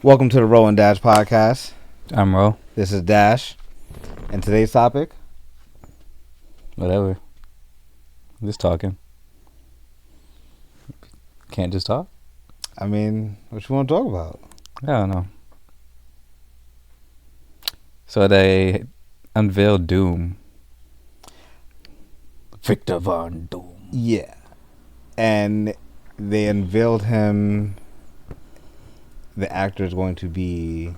Welcome to the Ro&Dash podcast. I'm Ro. This is Dash. And today's topic? Whatever. Just talking. Can't just talk? I mean, what you want to talk about? I don't know. So they unveiled Doom. Victor Von Doom. Yeah. And they unveiled him. The actor is going to be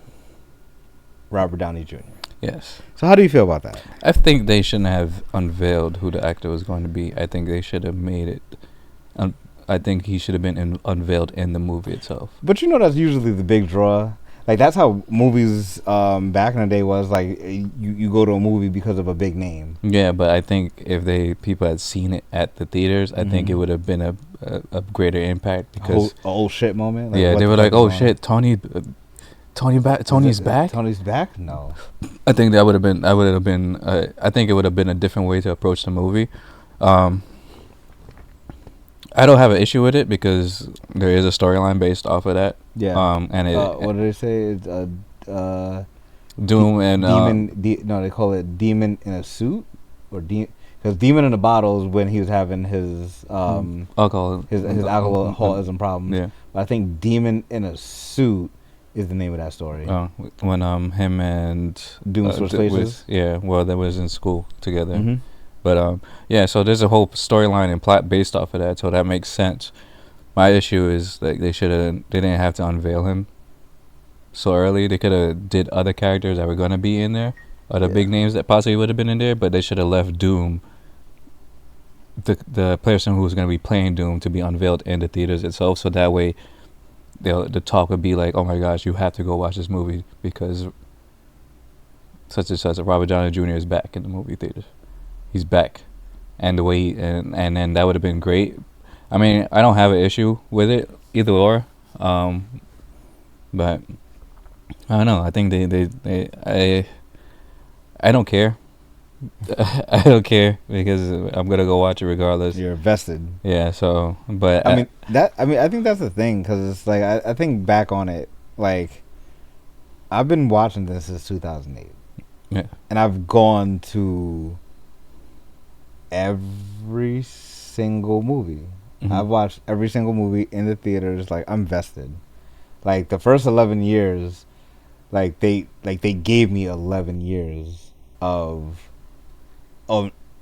Robert Downey Jr. Yes. So how do you feel about that? I think they shouldn't have unveiled who the actor was going to be. I think they should have made it. I think he should have been unveiled in the movie itself. But you know that's usually the big draw. Like that's how movies back in the day was. Like you go to a movie because of a big name. Yeah, but I think if people had seen it at the theaters, I think it would have been a greater impact because a whole shit moment. Like, yeah, they were like, "Oh shit, Tony's back." Tony's back? No. I think that would have been. I think it would have been a different way to approach the movie. I don't have an issue with it because there is a storyline based off of that. Yeah. And it. What did they say? It's Doom and demon. No, they call it demon in a suit, or because demon in a bottle is when he was having his alcohol, his alcoholism problem. Yeah. But I think demon in a suit is the name of that story. When him and Doom switched places. they was in school together. Mm-hmm. But yeah, so there's a whole storyline and plot based off of that, so that makes sense. My issue is like they didn't have to unveil him so early. They could have did other characters that were gonna be in there, other big names that possibly would have been in there, but they should have left Doom, the person who was gonna be playing Doom, to be unveiled in the theaters itself, so that way the talk would be like, oh my gosh, you have to go watch this movie because such and such Robert Downey Jr. is back in the movie theaters. He's back, and the way and then that would have been great. I mean, I don't have an issue with it either or, but I don't know. I think I don't care. I don't care because I'm gonna go watch it regardless. You're invested. Yeah. So, but I think that's the thing because it's like I think back on it, like I've been watching this since 2008. Yeah. And I've gone to every single movie. Mm-hmm. I've watched every single movie in the theaters. Like I'm vested. Like the first 11 years, like they gave me 11 years of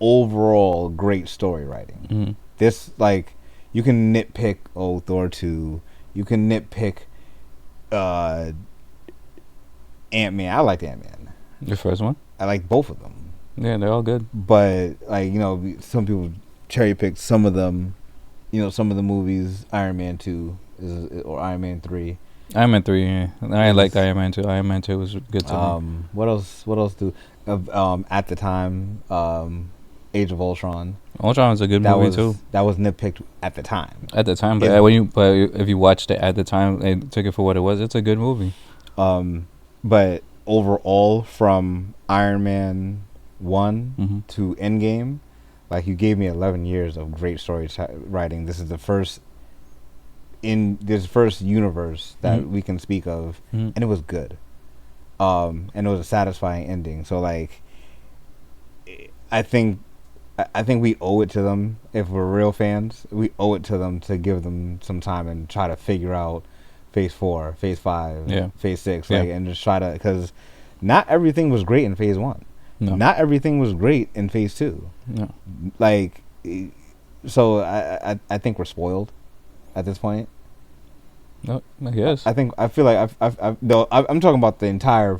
overall great story writing. Mm-hmm. This, like, you can nitpick Thor 2. You can nitpick Ant-Man. I liked Ant-Man. The first one? I like both of them. Yeah, they're all good. But, like, you know, some people cherry pick some of them. You know, some of the movies, Iron Man 2 or Iron Man 3. Iron Man 3, yeah. I liked Iron Man 2. Iron Man 2 was good to me. What else do... at the time, Age of Ultron. Ultron was a good movie too. That was nitpicked at the time. At the time, but if you watched it at the time and took it for what it was, it's a good movie. But overall, from Iron Man 1 to Endgame, like you gave me 11 years of great story writing. This is the first in this first universe that we can speak of, and it was good. And it was a satisfying ending. So like, I think we owe it to them. If we're real fans, we owe it to them to give them some time and try to figure out phase 4, phase 5, phase 6, like, and just try to, because not everything was great in phase 1. No. Not everything was great in phase 2. No. Like, so I think we're spoiled at this point. No, I guess. I feel like I'm talking about the entire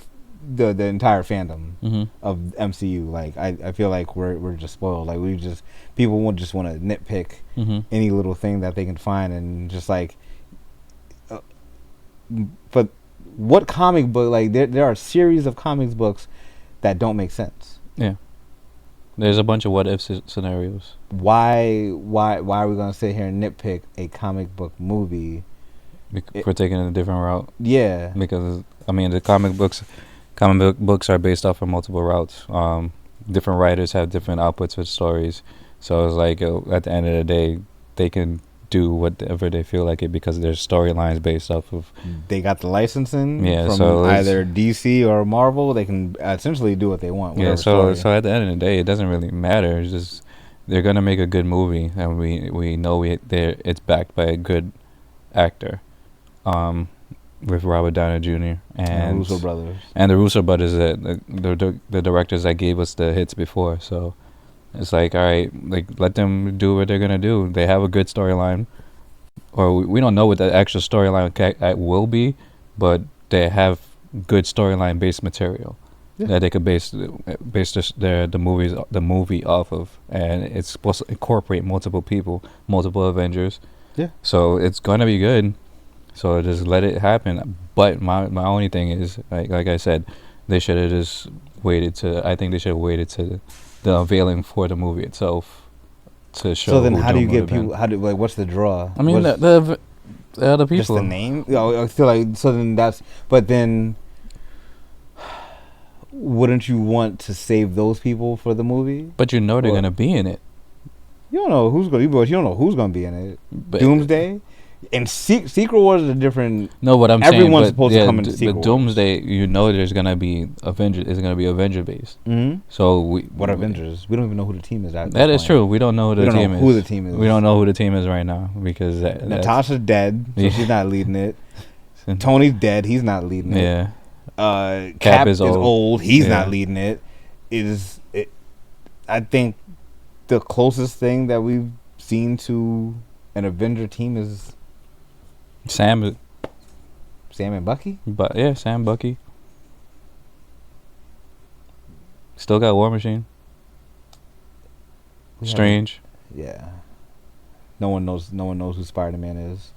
fandom of MCU. Like I feel like we're just spoiled. Like people won't just want to nitpick any little thing that they can find and just like. But what comic book, like there are a series of comics books that don't make sense. Yeah. There's a bunch of what if scenarios. Why are we gonna sit here and nitpick a comic book movie? For taking a different route. Yeah. Because I mean the comic books are based off of multiple routes. Different writers have different outputs with stories. So it's like at the end of the day, they can do whatever they feel like it because their storylines based off of. They got the licensing from So either DC or Marvel. They can essentially do what they want. So at the end of the day, it doesn't really matter. It's just they're gonna make a good movie, and we know it's backed by a good actor, with Robert Downey Jr. and Russo brothers and the Russo brothers, the directors that gave us the hits before. So it's like, all right, like let them do what they're gonna do. They have a good storyline, or we don't know what the actual storyline will be, but they have good storyline based material that they could base the movie off of, and it's supposed to incorporate multiple people, multiple Avengers. Yeah. So it's gonna be good. So just let it happen. But my only thing is, like I said, they should have just waited to. I think they should have waited to the unveiling for the movie itself to show. So then, how do you get people? What's the draw? I mean, the other people. Just the name. I feel like so. Then that's. But then, wouldn't you want to save those people for the movie? But you know they're gonna be in it. You don't know who's gonna be. You don't know who's gonna be in it. But Doomsday. And Secret Wars is a different. No, what I'm everyone's supposed to come into Secret Wars. But Doomsday, you know, there's gonna be Avengers. It's gonna be Avenger based. Mm-hmm. So what Avengers? We don't even know who the team is. That is true. We don't know who the team is. Who the team is? We don't know who the team is right now because Natasha's dead, so she's not leading it. Tony's dead. He's not leading it. Yeah. Cap is old. He's not leading it. I think the closest thing that we've seen to an Avenger team is Sam and Bucky? But yeah, Sam, Bucky. Still got War Machine. Strange. Yeah. No one knows who Spider-Man is.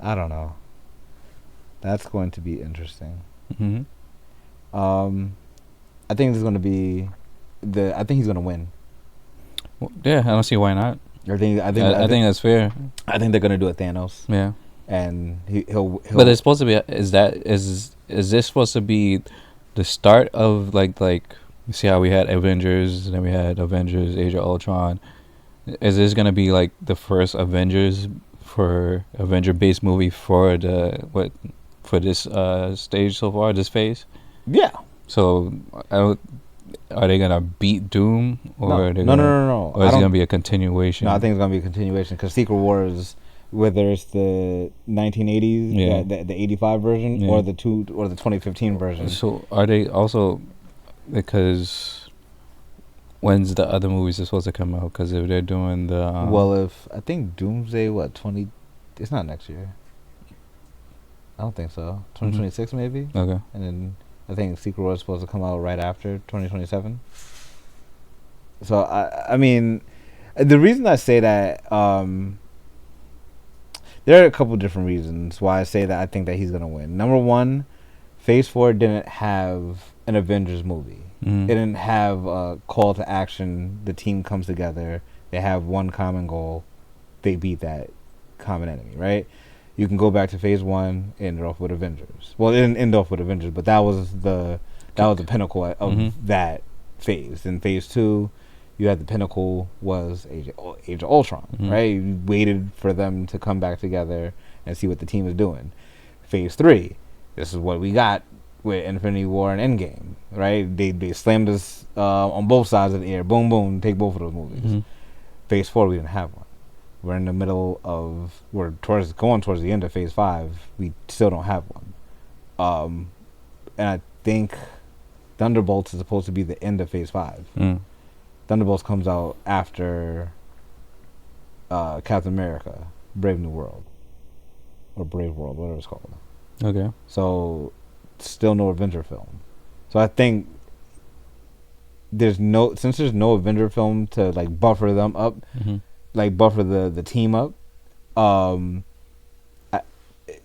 I don't know. That's going to be interesting. Mm-hmm. I think it's going to be I think he's going to win. Well, yeah, I don't see why not. I think that's fair. I think they're gonna do it Thanos. Yeah, and he'll. But it's supposed to be. Is this supposed to be the start of like you see how we had Avengers and then we had Avengers Age of Ultron? Is this gonna be like the first Avengers for Avenger based movie for this stage so far, this phase? Yeah. So are they gonna beat Doom, or no? Or is it gonna be a continuation? No, I think it's gonna be a continuation because Secret Wars, whether it's the 1980s, the 85 version, or the 2015 version. So are they also, because when's the other movies are supposed to come out? Because if they're doing the if I think Doomsday, it's not next year. I don't think so. 2026 maybe. Okay. And then I think Secret Wars is supposed to come out right after 2027. So I mean, the reason I say that, there are a couple different reasons why I say that I think that he's gonna win. Number one, Phase 4 didn't have an Avengers movie. Mm-hmm. It didn't have a call to action. The team comes together. They have one common goal. They beat that common enemy, right? You can go back to Phase 1 and end off with Avengers. Well, it didn't end off with Avengers, but that was the pinnacle of that phase. In Phase 2, you had the pinnacle was Age of Ultron, right? You waited for them to come back together and see what the team is doing. Phase 3, this is what we got with Infinity War and Endgame, right? They slammed us on both sides of the air. Boom, boom, take both of those movies. Mm-hmm. Phase 4, we didn't have one. We're in the middle of, going towards the end of Phase 5. We still don't have one. And I think Thunderbolts is supposed to be the end of Phase 5. Thunderbolts comes out after Captain America, Brave New World. Or Brave World, whatever it's called. Okay. So, still no Avenger film. So I think since there's no Avenger film to like buffer them up, like buffer the team up,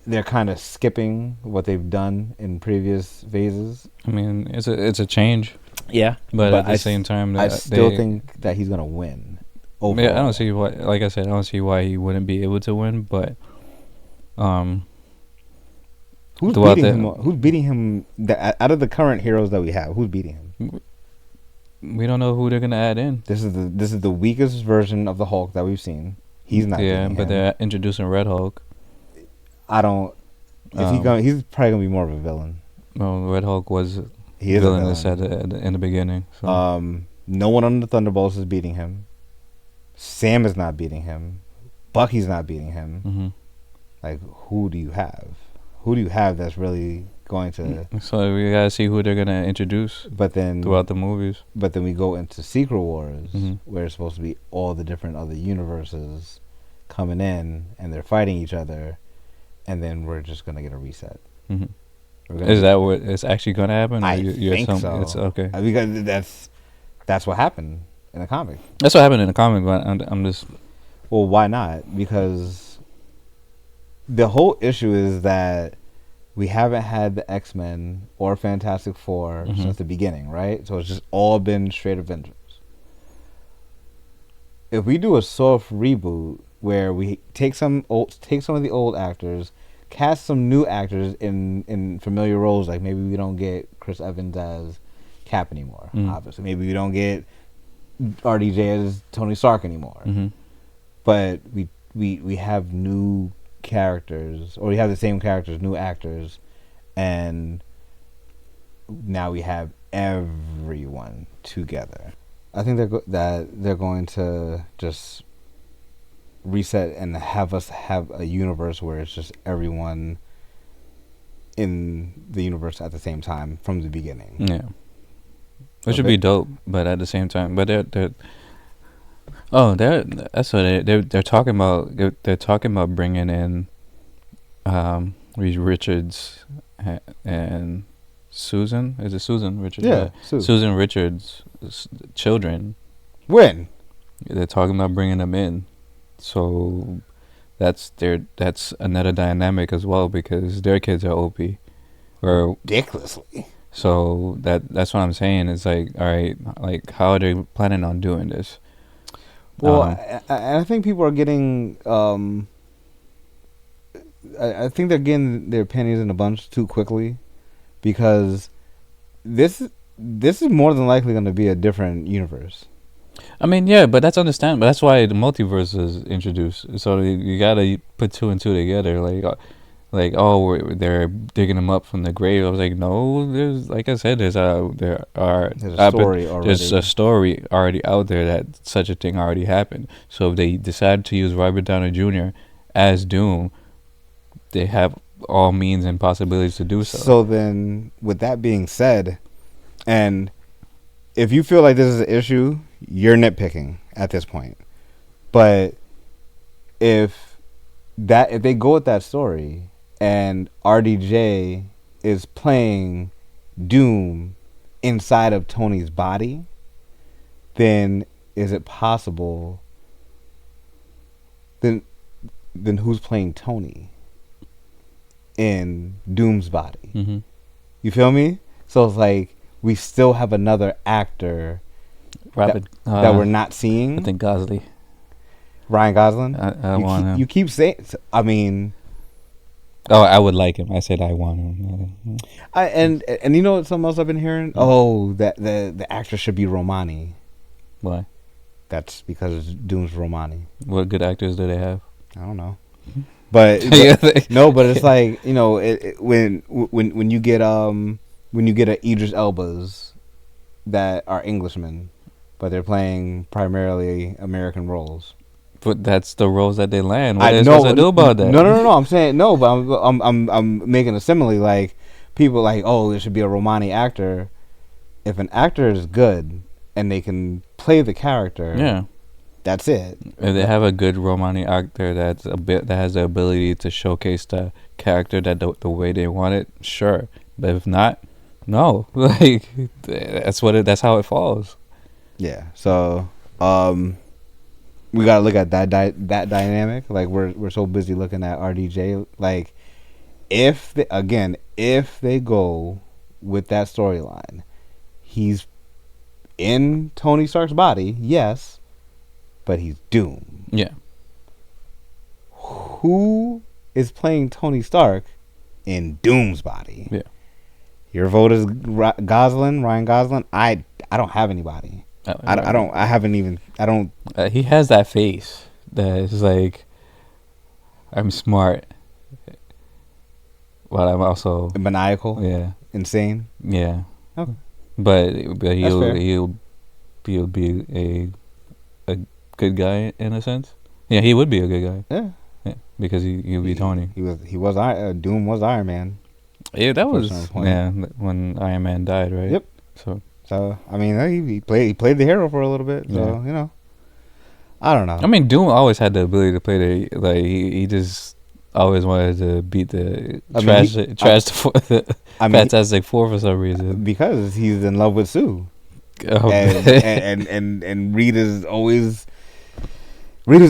they're kind of skipping what they've done in previous phases. I mean, it's a change. Yeah, but at the same time, I still think that he's gonna win. Overall. Yeah, I don't see why. Like I said, I don't see why he wouldn't be able to win. But who's beating him? Who's beating him? Out of the current heroes that we have, who's beating him? We don't know who they're gonna add in. This is the weakest version of the Hulk that we've seen. He's not beating but him. they're introducing Red Hulk. I don't. He's probably gonna be more of a villain. Well, Red Hulk was He is villainous a villain. in the beginning. So. No one on the Thunderbolts is beating him. Sam is not beating him. Bucky's not beating him. Mm-hmm. Like, who do you have? Who do you have that's really going to? So we gotta see who they're gonna introduce. But then throughout the movies. But then we go into Secret Wars, mm-hmm. where it's supposed to be all the different other universes coming in, and they're fighting each other, and then we're just gonna get a reset. Mm-hmm. Is that what it's actually gonna happen? I think so. It's okay. Because that's what happened in the comic. That's what happened in the comic, but I'm just. Well, why not? Because the whole issue is that we haven't had the X-Men or Fantastic Four mm-hmm. since the beginning, right? So it's just all been straight Avengers. If we do a soft reboot where we take some of the old actors, cast some new actors in familiar roles, like maybe we don't get Chris Evans as Cap anymore, obviously. Maybe we don't get RDJ as Tony Stark anymore. Mm-hmm. But we have new characters, or we have the same characters, new actors, and now we have everyone together. I think they're going to just reset and have us have a universe where it's just everyone in the universe at the same time from the beginning. Yeah, which would be dope, but at the same time, but they're that's what they're talking about. They're talking about bringing in Reed Richards and Susan. Is it Susan Richards? Yeah, Susan Richards' children. When? They're talking about bringing them in, so that's another dynamic as well, because their kids are OP, or ridiculously. So that's what I'm saying. It's like, all right, like how are they planning on doing this? Well, I think people are getting. I think they're getting their pennies in a bunch too quickly, because this is more than likely going to be a different universe. I mean, yeah, but that's understandable. That's why the multiverse is introduced. So you gotta put two and two together. They're digging them up from the grave. I was like, no, there's, like I said, there's a story already. There's a story already out there that such a thing already happened. So if they decide to use Robert Downey Jr. as Doom, they have all means and possibilities to do so. So then, with that being said, and if you feel like this is an issue, you're nitpicking at this point. But if they go with that story, and RDJ is playing Doom inside of Tony's body, then is it possible? Then who's playing Tony in Doom's body? Mm-hmm. You feel me? So it's like we still have another actor that we're not seeing. I think Gosling. Ryan Gosling. I want him. You keep saying. I mean. Oh, I would like him. I said I want him. And you know what? Something else I've been hearing. Oh, that the actor should be Romani. Why? That's because Doom's Romani. What good actors do they have? I don't know. But no, but it's like, you know, when you get a Idris Elba's that are Englishmen, but they're playing primarily American roles. But that's the roles that they land. What are they supposed to do about that? No. I'm saying no, but I'm making a simile. Like, people like, oh, it should be a Romani actor. If an actor is good and they can play the character, yeah, that's it. If they have a good Romani actor that has the ability to showcase the character the way they want it, sure. But if not, no. Like, that's how it falls. Yeah. So, we gotta look at that dynamic. Like, we're so busy looking at RDJ. Like, if they go with that storyline, he's in Tony Stark's body, yes, but he's Doom. Yeah. Who is playing Tony Stark in Doom's body? Yeah. Your vote is Ryan Gosling. I I don't have anybody. I don't. I haven't even. I don't. He has that face that is like, I'm smart, but I'm also Maniacal. yeah, Insane. yeah. Okay. But That's fair. he'll be a good guy in a sense. Yeah, he would be a good guy. Yeah. Yeah, because he'll be Tony. He was Doom was Iron Man. Yeah, that was point. when Iron Man died, right? Yep. So I mean, he played the hero for a little bit. So you know, I don't know. I mean, Doom always had the ability to play the like he just always wanted to beat the the Fantastic Four for some reason because he's in love with Sue. Oh, and Rita's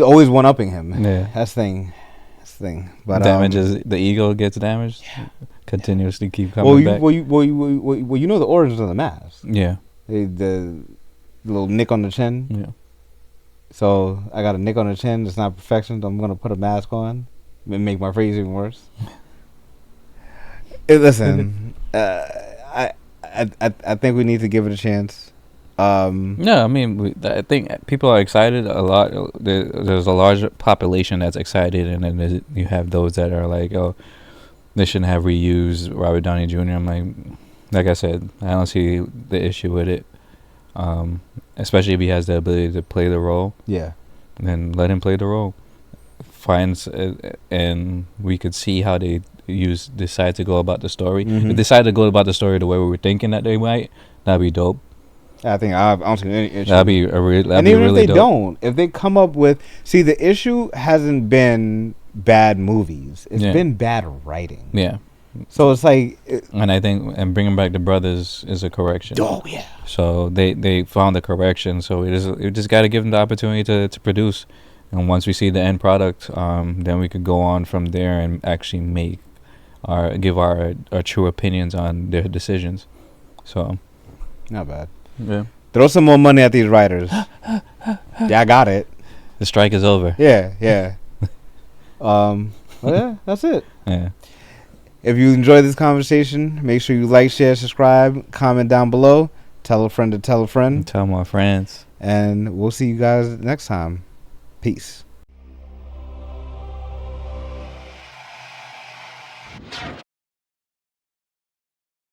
always one upping him. Yeah, that's the thing. But damages the ego gets damaged. Yeah. Continuously keep coming back. Well, you know the origins of the mask. Yeah, the little nick on the chin. Yeah. So I got a nick on the chin. It's not perfection. So I'm gonna put a mask on and make my face even worse. Listen, I think we need to give it a chance. No, I mean, I think people are excited a lot. There's a large population that's excited, and then you have those that are like, oh, they shouldn't have reused Robert Downey Jr. I'm like I said, I don't see the issue with it. Especially if he has the ability to play the role. Yeah. Then let him play the role. And we could see how they decide to go about the story. Mm-hmm. If they decide to go about the story the way we were thinking that they might, that'd be dope. I think I don't see any issue. That'd be really dope. And even if they don't, if they come up with, see, the issue hasn't been bad movies. It's been bad writing. Yeah. So it's like, and I think bringing back the brothers is a correction. Oh yeah. So they found the correction. So we just got to give them the opportunity to produce, and once we see the end product, then we could go on from there and actually give our true opinions on their decisions. So, not bad. Yeah. Throw some more money at these writers. Yeah, I got it. The strike is over. Yeah. Well, yeah, that's it. Yeah. If you enjoyed this conversation, make sure you like, share, subscribe, comment down below. Tell a friend to tell a friend. Tell my friends. And we'll see you guys next time. Peace.